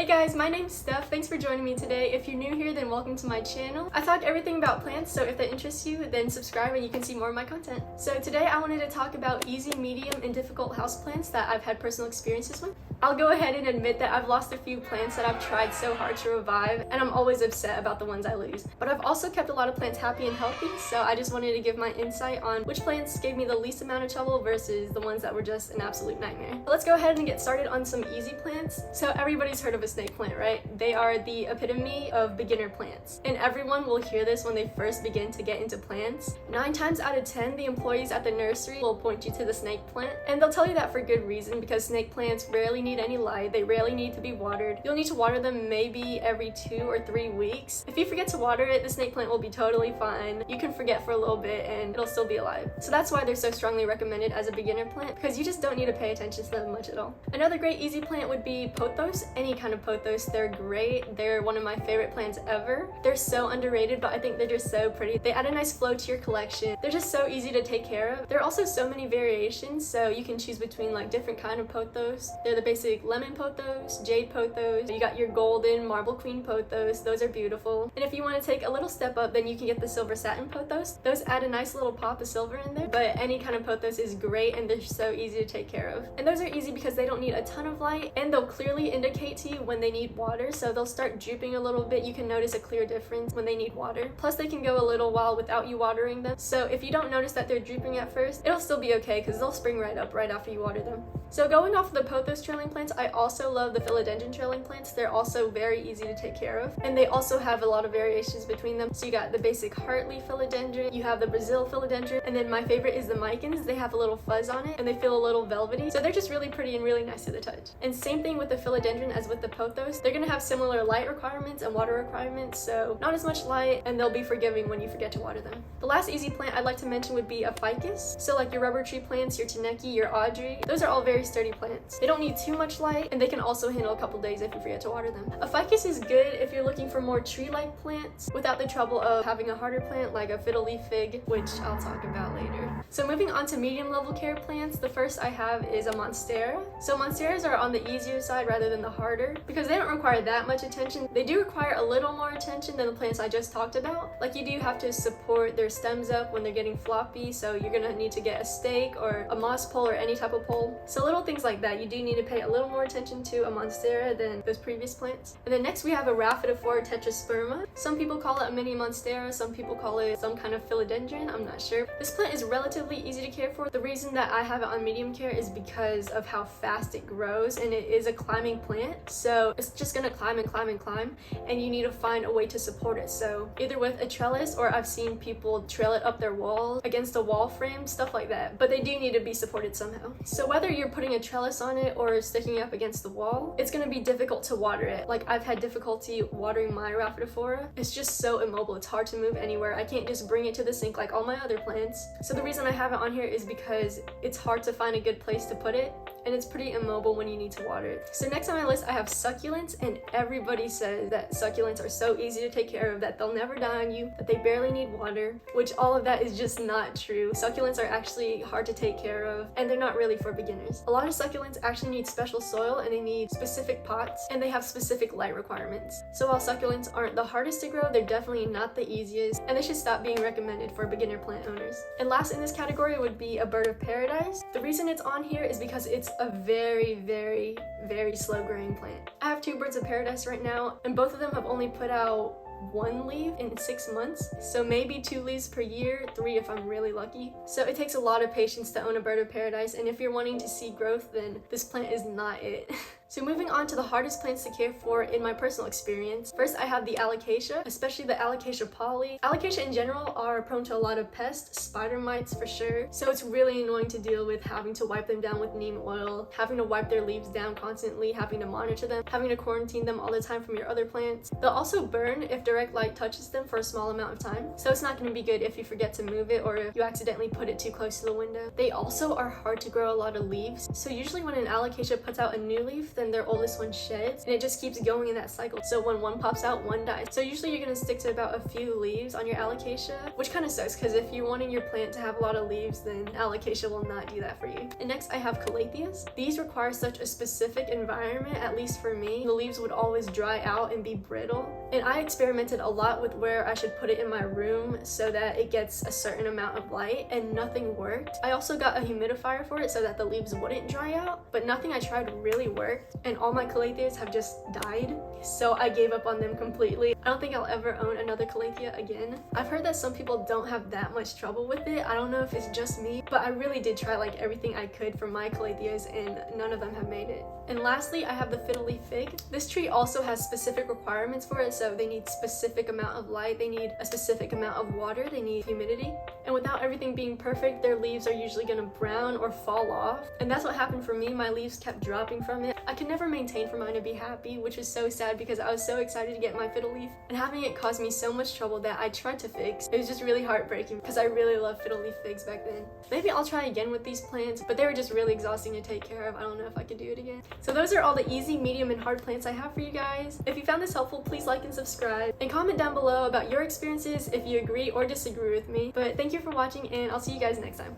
Hey guys, my name's Steph. Thanks for joining me today. If you're new here, then welcome to my channel. I talk everything about plants, so if that interests you, then subscribe and you can see more of my content. So today I wanted to talk about easy, medium, and difficult houseplants that I've had personal experiences with. I'll go ahead and admit that I've lost a few plants that I've tried so hard to revive, and I'm always upset about the ones I lose. But I've also kept a lot of plants happy and healthy, so I just wanted to give my insight on which plants gave me the least amount of trouble versus the ones that were just an absolute nightmare. But let's go ahead and get started on some easy plants. So everybody's heard of a snake plant, right? They are the epitome of beginner plants. And everyone will hear this when they first begin to get into plants. 9 times out of 10, the employees at the nursery will point you to the snake plant. And they'll tell you that for good reason, because snake plants rarely need any light. They rarely need to be watered. You'll need to water them maybe every 2 or 3 weeks. If you forget to water it, the snake plant will be totally fine. You can forget for a little bit and it'll still be alive. So that's why they're so strongly recommended as a beginner plant, because you just don't need to pay attention to them much at all. Another great easy plant would be pothos. Any kind of pothos, they're great. They're one of my favorite plants ever. They're so underrated, but I think they're just so pretty. They add a nice flow to your collection. They're just so easy to take care of. There are also so many variations, so you can choose between like different kind of pothos. They're the basic lemon pothos, jade pothos. You got your golden marble queen pothos. Those are beautiful. And if you want to take a little step up, then you can get the silver satin pothos. Those add a nice little pop of silver in there, but any kind of pothos is great and they're so easy to take care of. And those are easy because they don't need a ton of light, and they'll clearly indicate to you when they need water. So they'll start drooping a little bit. You can notice a clear difference when they need water. Plus they can go a little while without you watering them. So if you don't notice that they're drooping at first, it'll still be okay because they'll spring right up right after you water them. So going off of the pothos trailing plants, I also love the Philodendron trailing plants. They're also very easy to take care of, and they also have a lot of variations between them. So you got the basic heartleaf Philodendron, you have the Brazil Philodendron, and then my favorite is the Micans. They have a little fuzz on it and they feel a little velvety, so they're just really pretty and really nice to the touch. And same thing with the Philodendron as with the pothos. They're gonna have similar light requirements and water requirements, so not as much light, and they'll be forgiving when you forget to water them. The last easy plant I'd like to mention would be a ficus. So like your rubber tree plants, your Taneki, your Audrey, those are all very sturdy plants. They don't need too much light, and they can also handle a couple days if you forget to water them. A ficus is good if you're looking for more tree-like plants without the trouble of having a harder plant like a Fiddly Fig, which I'll talk about later. So moving on to medium level care plants, the first I have is a monstera. So monsteras are on the easier side rather than the harder because they don't require that much attention. They do require a little more attention than the plants I just talked about. Like you do have to support their stems up when they're getting floppy, so you're gonna need to get a stake or a moss pole or any type of pole. So little things like that, you do need to pay a little more attention to a monstera than those previous plants. And then next we have a Rhaphidophora tetrasperma. Some people call it a mini monstera, some people call it some kind of philodendron, I'm not sure. This plant is relatively easy to care for. The reason that I have it on medium care is because of how fast it grows, and it is a climbing plant, so it's just gonna climb and climb and climb, and you need to find a way to support it. So either with a trellis, or I've seen people trail it up their walls against a wall frame, stuff like that, but they do need to be supported somehow. So whether you're putting a trellis on it or sticking up against the wall, it's gonna be difficult to water it. Like I've had difficulty watering my Rhaphidophora. It's just so immobile, it's hard to move anywhere. I can't just bring it to the sink like all my other plants. So the reason I have it on here is because it's hard to find a good place to put it, and it's pretty immobile when you need to water it. So next on my list I have succulents, and everybody says that succulents are so easy to take care of, that they'll never die on you, that they barely need water, which all of that is just not true. Succulents are actually hard to take care of, and they're not really for beginners. A lot of succulents actually need special soil, and they need specific pots, and they have specific light requirements. So while succulents aren't the hardest to grow, they're definitely not the easiest, and they should stop being recommended for beginner plant owners. And last in this category would be a bird of paradise. The reason it's on here is because it's a very, very, very slow growing plant. I have 2 birds of paradise right now, and both of them have only put out 1 leaf in 6 months, so maybe 2 leaves per year, 3 if I'm really lucky. So it takes a lot of patience to own a bird of paradise, and if you're wanting to see growth, then this plant is not it. So moving on to the hardest plants to care for in my personal experience. First I have the Alocasia, especially the Alocasia poly. Alocasia in general are prone to a lot of pests, spider mites for sure, so it's really annoying to deal with having to wipe them down with neem oil, having to wipe their leaves down constantly, having to monitor them, having to quarantine them all the time from your other plants. They'll also burn if direct light touches them for a small amount of time, so it's not going to be good if you forget to move it or if you accidentally put it too close to the window. They also are hard to grow a lot of leaves, so usually when an Alocasia puts out a new leaf, then their oldest one sheds, and it just keeps going in that cycle. So when one pops out, one dies. So usually you're gonna stick to about a few leaves on your Alocasia, which kind of sucks because if you're wanting your plant to have a lot of leaves, then Alocasia will not do that for you. And next I have Calatheas. These require such a specific environment, at least for me. The leaves would always dry out and be brittle. And I experimented a lot with where I should put it in my room so that it gets a certain amount of light, and nothing worked. I also got a humidifier for it so that the leaves wouldn't dry out, but nothing I tried really worked, and all my Calatheas have just died. So I gave up on them completely. I don't think I'll ever own another Calathea again. I've heard that some people don't have that much trouble with it. I don't know if it's just me, but I really did try like everything I could for my Calatheas, and none of them have made it. And lastly, I have the Fiddly Fig. This tree also has specific requirements for it, so they need specific amount of light, they need a specific amount of water, they need humidity. And without everything being perfect, their leaves are usually gonna brown or fall off. And that's what happened for me. My leaves kept dropping from it. I could never maintain for mine to be happy, which is so sad because I was so excited to get my fiddle leaf, and having it caused me so much trouble that I tried to fix. It was just really heartbreaking because I really loved fiddle leaf figs back then. Maybe I'll try again with these plants, but they were just really exhausting to take care of. I don't know if I could do it again. So those are all the easy, medium, and hard plants I have for you guys. If you found this helpful, please like and subscribe, and comment down below about your experiences if you agree or disagree with me. But thank you for watching, and I'll see you guys next time.